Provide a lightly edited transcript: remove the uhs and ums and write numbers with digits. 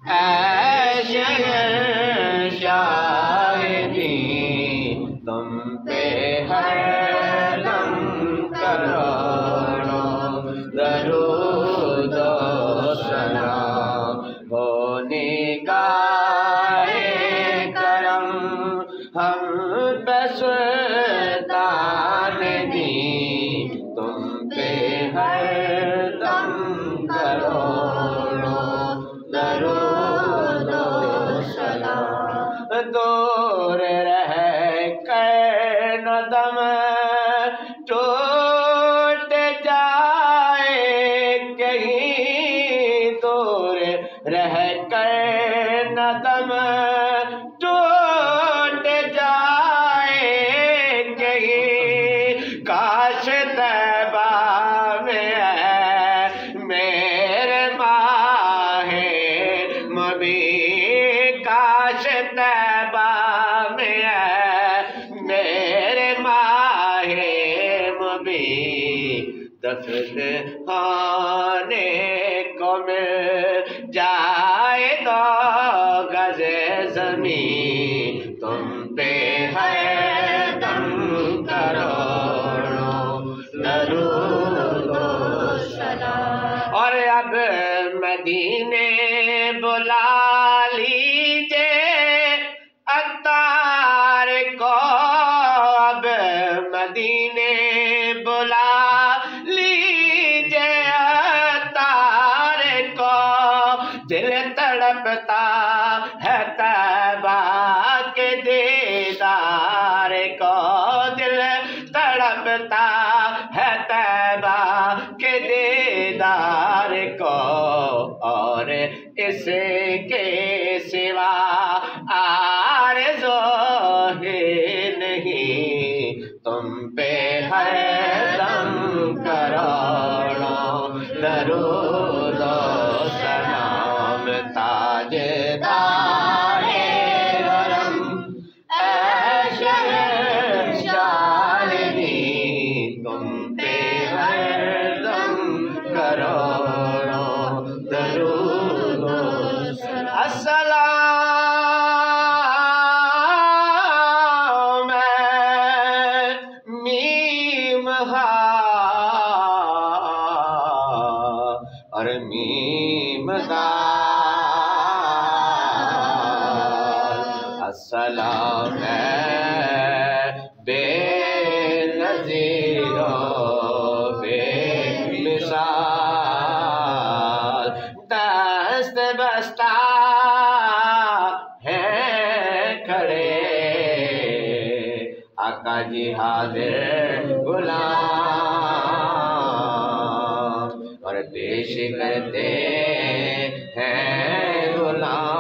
اے شہنشاہ دین تم پہ ہر دم کروڑوں درود و سلام ہو نگاہ کرم ہم پہ سلطان دین تم پہ ہر دم کروڑوں درود و سلام دور رہ کر نہ دم ٹوٹ جائے کہیں دور رہ کر نہ دم ٹوٹ جائے کہیں کاش طیبہ میں ہے میرے ماہ مبین کاش طیبہ میں ہے میرے ماہ مبین دفن ہونے کو مل جائے دو گز زمین تم پہ ہر دم کروڑوں درود و سلام اور اب مدینے بلا لیجے عطار کو اب مدینے بلا لیجے عطار کو دل تڑپتا ہے طیبہ کے دیدار کو دل تڑپتا ہے طیبہ کے دیدار کو اور اس کے سوا آرزو ہی نہیں تم پہ ہر دم کروڑوں درود و سلام تاجدار حرم اے شہنشاہ دین تم پہ ہر دم کروڑوں درود و سلام السلام میم ہا اور میم دال السلام بے نظیر و بے مثال دست بستہ ہیں کھڑے آقا جی حاضر غلام اور پیش کرتے ہیں غلام